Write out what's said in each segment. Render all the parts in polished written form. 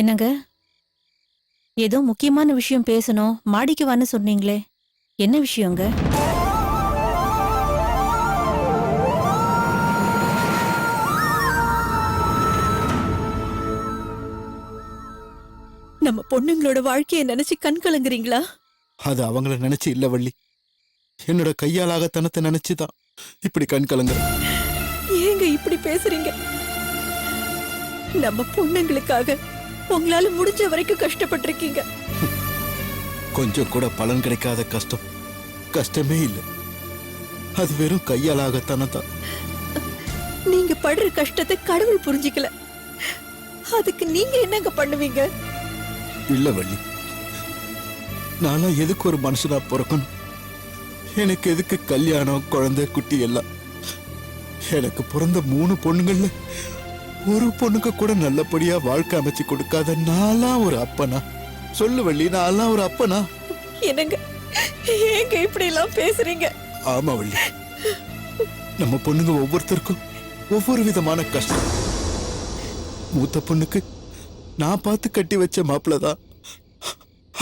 என்னங்க, ஏதோ முக்கியமான விஷயம் பேசணும், மாடிக்கு வான்னு சொன்னீங்களே, என்ன விஷயங்க? நம்ம பொண்ணுங்களோட வாழ்க்கையை நினைச்சு கண் கலங்குறீங்களா? அது அவங்கள நினைச்சு இல்ல வள்ளி, என்னோட கையாலாகத்தனத்தை நினைச்சுதான் இப்படி கண் கலங்குற. ஏங்க இப்படி பேசுறீங்க? நம்ம பொண்ணுங்களுக்காக உங்களால முடிஞ்ச வரைக்கும் கஷ்டப்பட்டிருக்கீங்க. கொஞ்சம் கூட பலன் கிடைக்காத கஷ்டம் கஷ்டமே இல்லை, அது வெறும் கையாலாகத்தனதான். நீங்க படுற கஷ்டத்தை கடவுள் புரிஞ்சுக்கல, அதுக்கு நீங்க என்னங்க பண்ணுவீங்க? இல்ல வள்ளி, நானா எதுக்கு ஒரு மனுஷனா பிறக்கணும்? எனக்கு எதுக்கு கல்யாணம், குழந்தை, குட்டி எல்லாம்? எனக்கு பிறந்த 3 பொண்ணுங்கள்ல ஒரு பொண்ணுக்கு கூட நல்லபடியா வாழ்க்கை அமைச்சு கொடுக்காத நான்லாம் ஒரு அப்பனா? சொல்லு வள்ளி, நான்லாம் ஒரு அப்பனா? என்னங்க ஏங்க இப்படி எல்லாம் பேசுறீங்க? ஆமா வள்ளி, நம்ம பொண்ணுங்க ஒவ்வொருத்தருக்கும் ஒவ்வொரு விதமான கஷ்டம். மூத்த பொண்ணுக்கு நான் பார்த்து கட்டி வச்ச மாப்பிள்ளதான்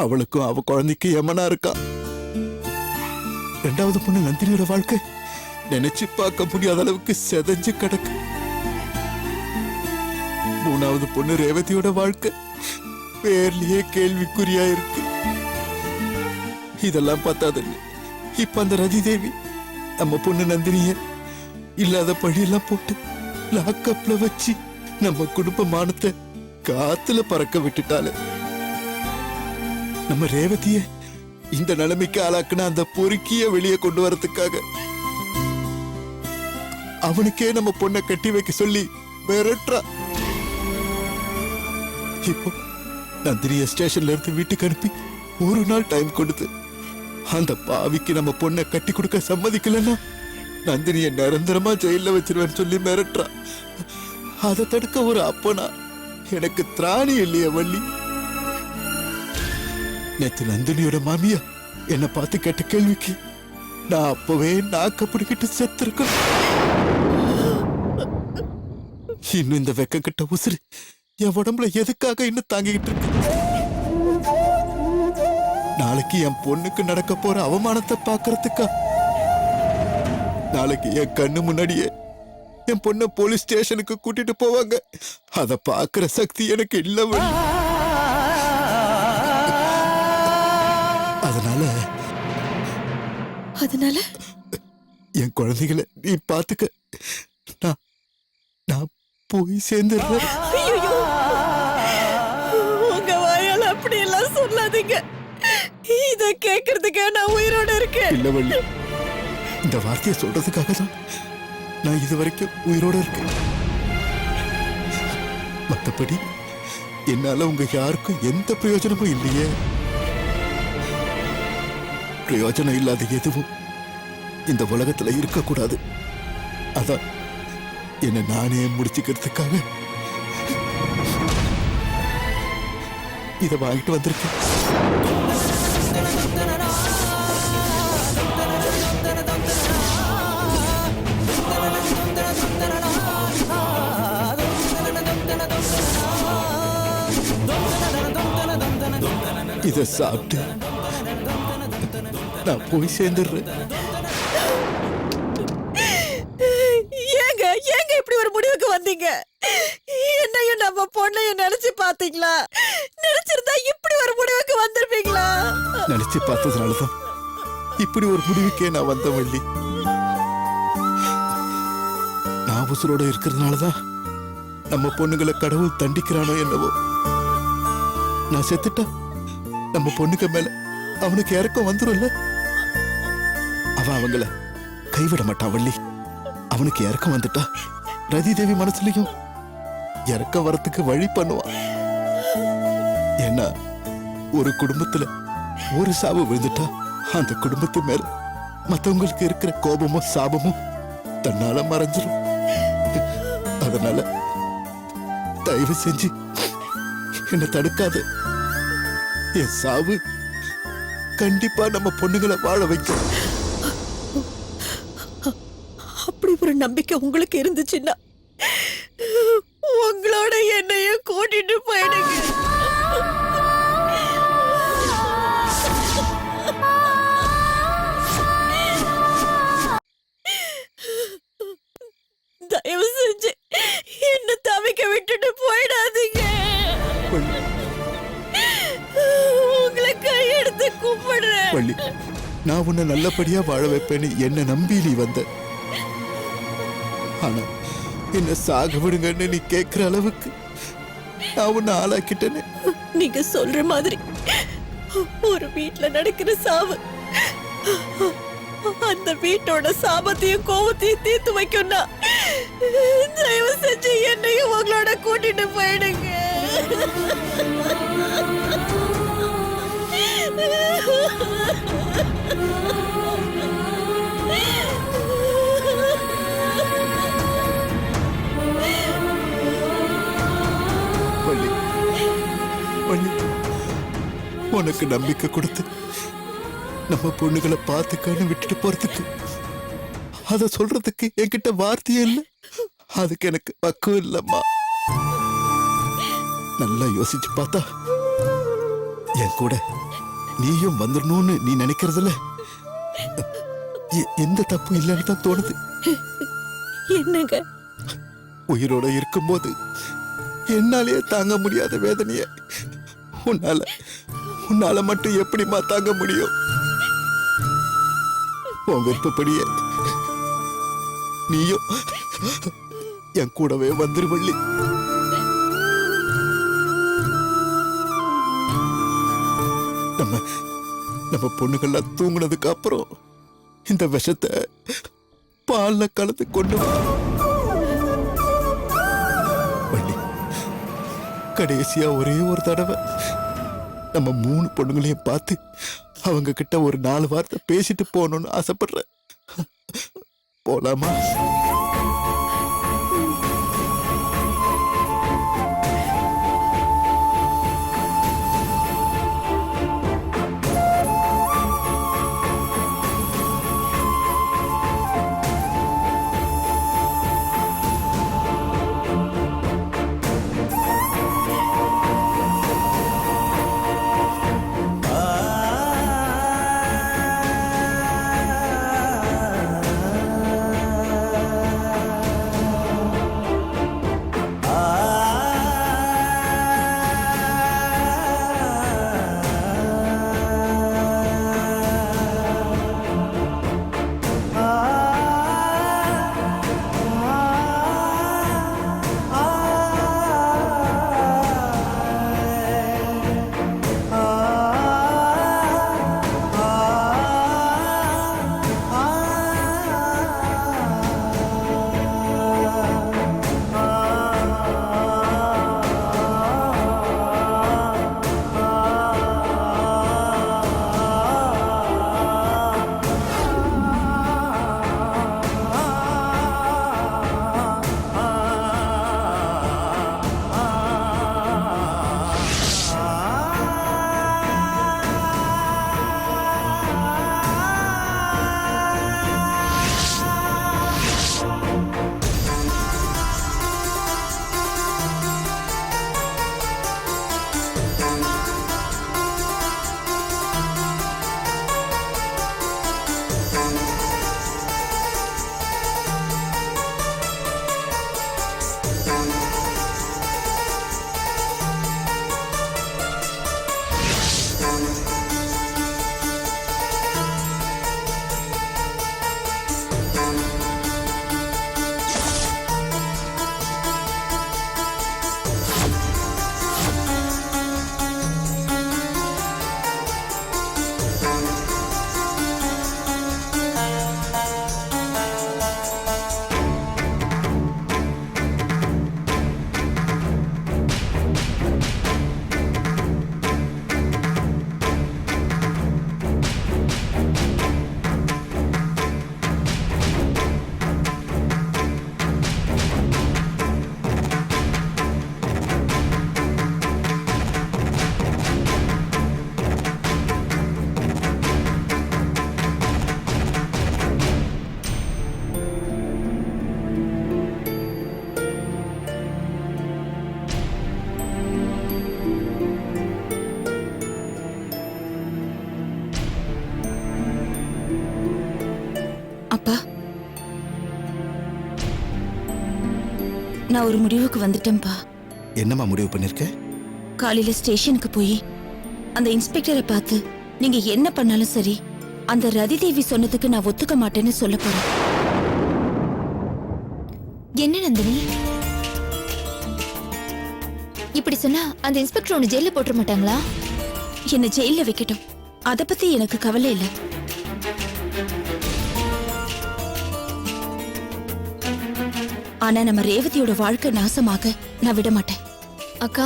அவளுக்கும் அவ குழந்தைக்கு யமனா இருக்கா. 2வது பொண்ணு நந்தினியோட வாழ்க்கை நினைச்சு பார்க்க முடியாத அளவுக்கு செதஞ்சு கிடக்கு. 3வது பொண்ணு ரேவதியோட வாழ்க்கை பேர்லயே கேள்விக்குறியா இருக்கு. இதெல்லாம் பார்த்தாது இப்ப அந்த ரதி தேவி நம்ம பொண்ணு நந்தினிய இல்லாத பழியெல்லாம் போட்டு லாக்கப்ல வச்சு நம்ம குடும்ப மானத்தை காத்துல பறக்க விட்டுட்டாலே. நம்ம ரேவதிய இந்த நிலைமைக்கு ஆளாக்குன அந்த பொறுக்கிய வெளியே கொண்டு வரதுக்காக அவனுக்கே நம்ம பொண்ணை கட்டி வைக்க சொல்லி மிரட்டுறா. இப்போ நந்தினிய ஸ்டேஷன்ல இருந்து வீட்டுக்கு அனுப்பி ஒரு நாள் டைம் கொடுத்து அந்த பாவிக்கு நம்ம பொண்ணை கட்டி கொடுக்க சம்மதிக்கலன்னா நந்தினிய நிரந்தரமா ஜெயில வச்சிருவேன்னு சொல்லி மிரட்டுறா. அதை தடுக்க ஒரு அப்பனா எனக்கு திராணி இல்லையே வள்ளி. நேத்து நந்தினியோட மாமியா என்ன பார்த்து கேட்ட கேள்விக்கு நான் அப்பவே நாக்க பிடிக்கிட்டு செத்துருக்கேன். இன்னும் இந்த வெக்க கிட்ட உசுறு என் உடம்புல எதுக்காக இன்னும் தாங்கிக்கிட்டு இருக்கு? நாளைக்கு என் பொண்ணுக்கு நடக்க போற அவமானத்தை பாக்குறதுக்கா? நாளைக்கு என் கண்ணு முன்னாடியே என் பொண்ண போலீஸ் ஸ்டேஷனுக்கு கூட்டிட்டு போவாங்க. அத பாக்குற சக்தி எனக்கு இல்ல. அதனால என் குழந்தைகளை நீ பாத்துக்க. நான் போய் சேர்ந்துடுறேன். உங்க வாயால அப்படி எல்லாம் சொல்லாதீங்க. இத கேக்குறதுக்கு நான் உயிரோட இருக்கேன். இல்ல வள்ளி, இந்த வார்த்தையை சொல்றதுக்காக தான் நான் இதுவரைக்கும் உயிரோட இருக்கேன். மத்தபடி என்னால உங்க யாருக்கும் எந்த பிரயோஜனமும் இல்லையே. பிரயோஜனம் இல்லாத எதுவும் இந்த உலகத்துல இருக்கக்கூடாது. அதான் என்ன நானே முடிச்சுக்கிறதுக்காக இத வாங்கிட்டு வந்திருக்கேன். இத சாப்பிட்டு நான் போய் சேர்ந்துடுறேன். ஏங்க ஏங்க இப்படி ஒரு முடிவுக்கு வந்தீங்க? என்னையும் நம்ம பொண்ணையும் நினைச்சு பாத்தீங்களா? நினைச்சிருந்தா இப்படி ஒரு முடிவுக்கு வந்திருப்பீங்களா? நினைச்சு பார்த்ததுனாலதான் இப்படி ஒரு முடிவுக்கே நான் வந்த வள்ளி. நான் உசுரோட இருக்கிறதுனாலதான் நம்ம பொண்ணுங்களை கடவுள் தண்டிக்கிறானோ என்னவோ. நான் செத்துட்டா நம்ம பொண்ணுக்கு மேல அவனுக்கு இறக்கம் வந்துரும்ல. அவன் அவங்கள கைவிட மாட்டான் வள்ளி. அவனுக்கு இறக்கம் வந்துட்டா ரதி தேவி மனசுலயும் இறக்கம் வரத்துக்கு வழி பண்ணுவான். ஏன்னா ஒரு குடும்பத்துல ஒரு சாவு விழுந்துட்டா அந்த குடும்பத்து மேல மத்தவங்களுக்கு இருக்கிற கோபமும் சாபமும் தன்னால மறைஞ்சிடும். அதனால தயவு செஞ்சு என்ன தடுக்காத. என் சாவு கண்டிப்பா நம்ம பொண்ணுங்களை வாழ வைக்கும். அப்படி ஒரு நம்பிக்கை உங்களுக்கு இருந்துச்சுன்னா உங்களோட என்னையும் கூட்டிட்டு போயிடுங்க. தயவு செஞ்சு என்ன தவிக்க விட்டுட்டு போயிடாதீங்க. உங்களை கையெடுத்து கூப்பிடுறேன். வள்ளி, நான் உன்னை நல்லபடியா வாழ வைப்பேன்னு என்ன நம்பி நீ வந்த. ஆனா என்ன சாக விடுங்கன்னு நீ கேட்கிற அளவுக்கு நான் உன்னை ஆளாக்கிட்டேன்னு. நீங்க சொல்ற மாதிரி ஒரு வீட்ல நடக்கிற சாவு அந்த வீட்டோட சாபத்தையும் கோபத்தையும் தீர்த்து வைக்கும்னா தயவு செஞ்சு என்னையும் உங்களோட கூட்டிட்டு போயிடுங்க. வள்ளி, வள்ளி, உனக்கு நம்பிக்கை கொடுத்து நம்ம பொண்ணுகளை பார்த்துக்கன்னு விட்டுட்டு போறதுக்கு அத சொல்றதுக்கு என்கிட்ட வார்த்தையே இல்லை. அதுக்கு எனக்கு பக்குவம் இல்லம்மா. நல்லா யோசிச்சு பார்த்தா என் கூட நீயும் வந்துடணும்னு நீ நினைக்கிறதுல எந்த தப்பு இல்லைன்னு தான் தோணுது. என்னங்க? உயிரோட இருக்கும்போது என்னாலேயே தாங்க முடியாத வேதனைய உன்னால மட்டும் எப்படிமா தாங்க முடியும்? உன் விருப்பப்படியே நீயும் என் கூடவே வந்துரு வள்ளி. நம்ம பொண்ணுகள்லாம் தூங்குனதுக்கு அப்புறம் இந்த விஷத்தை பால்ல கலந்து கொண்டு வா. வள்ளி, கடைசியா ஒரே ஒரு தடவை நம்ம 3 பொண்ணுங்களையும் பார்த்து அவங்க கிட்ட ஒரு 4 வார்த்தை பேசிட்டு போகணும்னு ஆசைப்படுறேன். போலாமா? நான் ஒரு முடிவுக்கு வந்துட்டேன்பா. என்னம்மா முடிவு பண்ணிருக்க? காலையில ஸ்டேஷனுக்கு போய் அந்த இன்ஸ்பெக்டரை பார்த்து நீங்க என்ன பண்ணாலும் சரி அந்த ரதி தேவி சொன்னதுக்கு நான் ஒத்துக்க மாட்டேன்னு சொல்ல போறேன். என்ன நந்தினி இப்படி சொன்னா அந்த இன்ஸ்பெக்டர் உன்னை ஜெயில போட்டுற மாட்டாங்களா? என்ன ஜெயில வைக்கட்டும், அத பத்தி எனக்கு கவலை இல்ல. ஆனா நம்ம ரேவதியோட வாழ்க்கை நாசமாக நான் விட மாட்டேன். அக்கா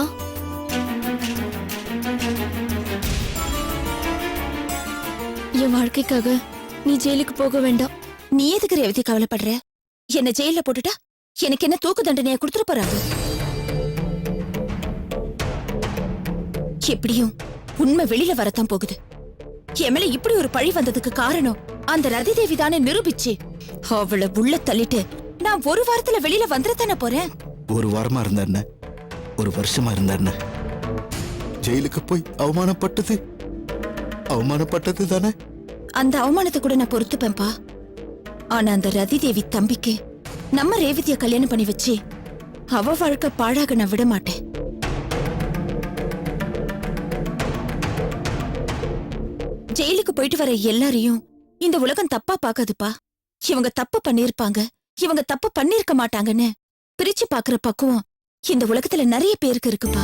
என் வாழ்க்கைக்காக நீ ஜெயிலுக்கு போக வேண்டாம். நீ எதுக்கு ரேவதி கவலைப்படுற? என்ன ஜெயில போட்டுட்டா எனக்கு என்ன தூக்கு தண்டனையா கொடுத்துட்டு போறாங்க? எப்படியும் உண்மை வெளியில வரத்தான் போகுது. என் மேல இப்படி ஒரு பழி வந்ததுக்கு காரணம் அந்த ரதி தேவி தானே நிரூபிச்சு அவளை உள்ள தள்ளிட்டு நான் ஒரு வாரத்துல வெளியில வந்துடத்தானே போறேன். ஒரு வாரமா இருந்தா என்ன, ஒரு வருஷமா இருந்தா என்ன? ஜெயிலுக்கு போய் அவமானப்பட்டது தானே. அந்த அவமானத்தை கூட நான் பொறுத்துப்பேன்பா. ஆனா அந்த ரதி தேவி தம்பிக்கு நம்ம ரேவதிய கல்யாணம் பண்ணி வச்சு அவ வாழ்க்கை பாழாக நான் விட மாட்டேன். ஜெயிலுக்கு போயிட்டு வர எல்லாரையும் இந்த உலகம் தப்பா பாக்காதுப்பா. இவங்க தப்பு பண்ணிருப்பாங்க, இவங்க தப்பு பண்ணிருக்க மாட்டாங்கன்னு பிரிச்சு பாக்குற பக்குவம் இந்த உலகத்துல நிறைய பேருக்கு இருக்குப்பா.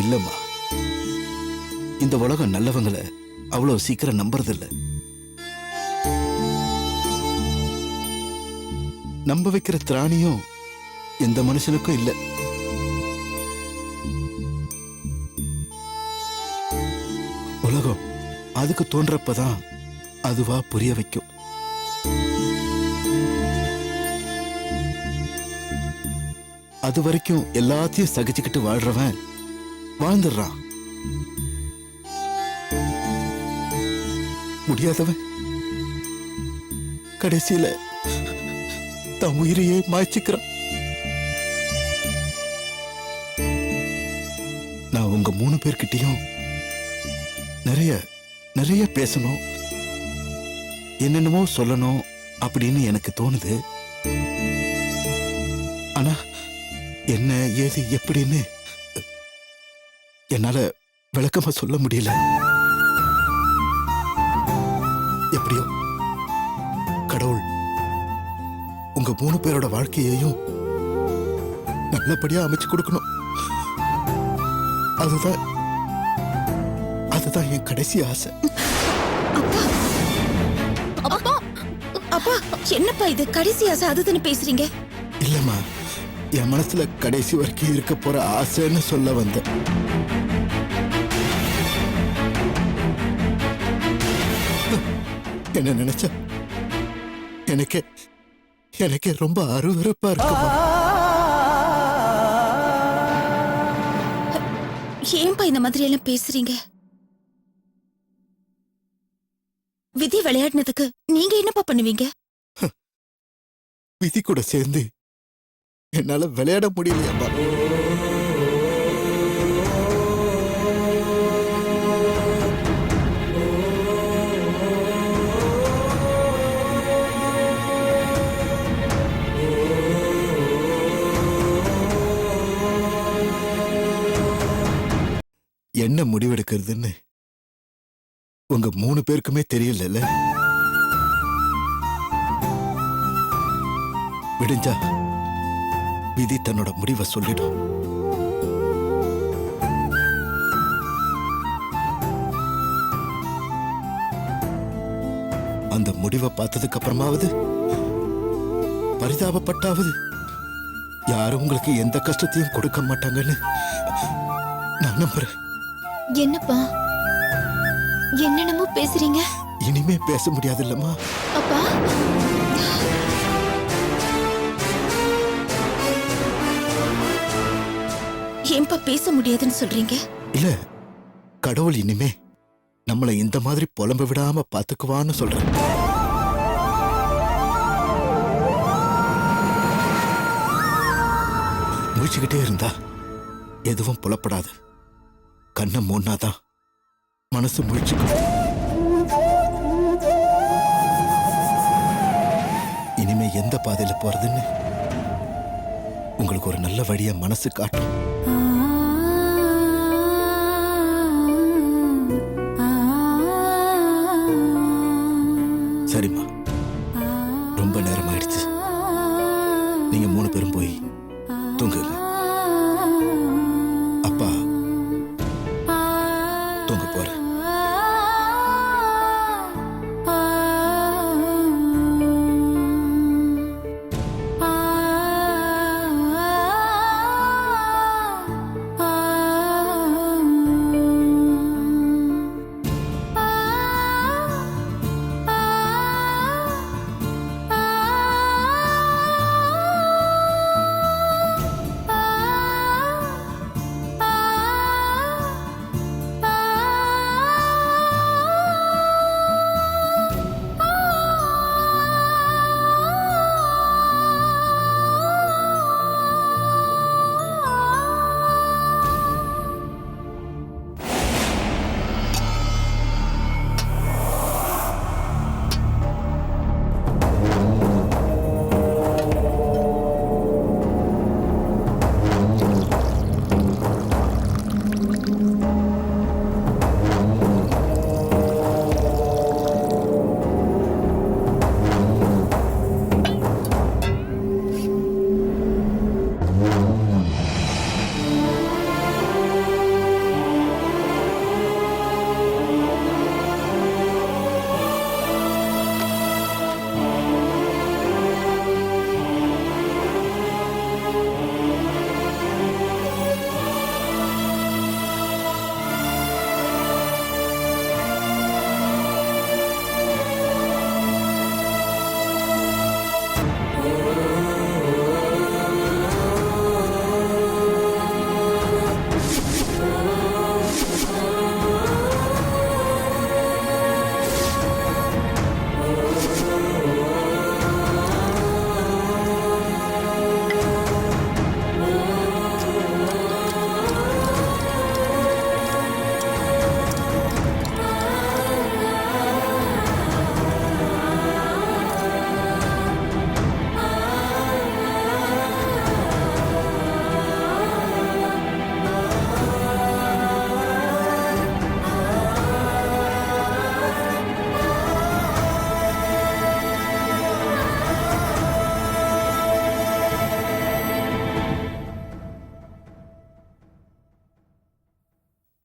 இல்லம்மா, இந்த உலகம் நல்லவங்களை அவ்வளவு சீக்கிரம் நம்புறதில்ல. நம்ப வைக்கிற திராணியும் எந்த மனுஷனுக்கும் இல்ல. உலகம் அதுக்கு தோன்றப்பதான் அதுவா புரிய வைக்கும். அது வரைக்கும் எல்லாத்தையும் சகிச்சுக்கிட்டு வாழ்றவன் வாழ்ந்துடுறான். முடியாதவன் கடைசியில தன் உயிரையே மாய்ச்சிக்கிறான். நான் உங்க 3 பேர்கிட்டயும் நிறைய பேசணும், என்னென்னமோ சொல்லணும் அப்படின்னு எனக்கு தோணுது. ஆனா என்ன ஏது எப்படின்னு என்னால விளக்கமா சொல்ல முடியல. எப்படியோ கடவுள் உங்க 3 பேரோட வாழ்க்கையையும் நல்லபடியா அமைச்சு கொடுக்கணும். அதுதான் என் கடைசி ஆசை. அப்பா அப்பா என்னப்பா இது கடைசி ஆசை அதுன்னு பேசுறீங்க? இல்லம்மா, என் மனசுல கடைசி வரைக்கும் இருக்க போற ஆசைன்னு சொல்ல வந்தேன். என்ன நினைச்சா எனக்கு ரொம்ப அருவருப்பா இருக்குமா. ஏன்பா இந்த மாதிரி எல்லாம் பேசுறீங்க? விதி விளையாடினதுக்கு நீங்க என்னப்பா பண்ணுவீங்க? விதி கூட சேர்ந்து என்னால விளையாட முடியலையாம்மா. என்ன முடிவெடுக்கிறதுன்னு உங்க 3 பேருக்குமே தெரியல. விடிஞ்சா விதி தன்னோட முடிவை சொல்லிடும். அந்த முடிவை பார்த்ததுக்கு அப்புறமாவது பரிதாபப்பட்டாவது யாரும் உங்களுக்கு எந்த கஷ்டத்தையும் கொடுக்க மாட்டாங்கன்னு நான் நம்புறேன். என்னப்பா என்னென்னமோ பேசுறீங்க? இனிமே பேச முடியாது இல்லம்மா. அப்பா ஏன்பா பேச முடியாதுன்னு சொல்றீங்க? இல்ல, கடவுள் இனிமே நம்மளை இந்த மாதிரி புலம்ப விடாம பாத்துக்குவான்னு சொல்றேன். முழிச்சுக்கிட்டே இருந்தா எதுவும் புலப்படாது. கண்ணை மூடினாதான் மனசு முழிச்சுக்கும். இனிமே எந்த பாதையில போறதுன்னு உங்களுக்கு ஒரு நல்ல வழியா மனசு காட்டும். சரிம்மா, ரொம்ப நேரம் ஆயிடுச்சு. நீங்க 3 பேரும் போய் தூங்குங்க. அப்பா தூங்க போற.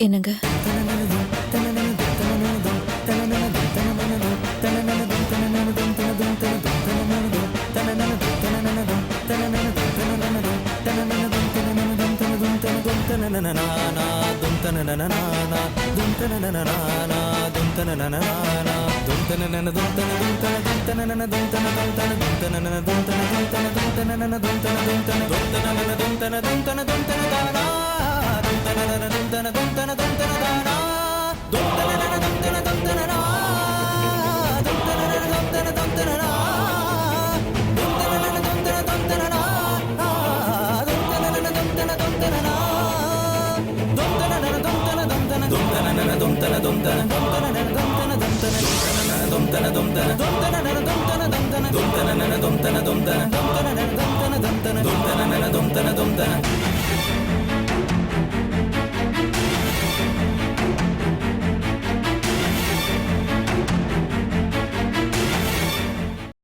என்னங்க?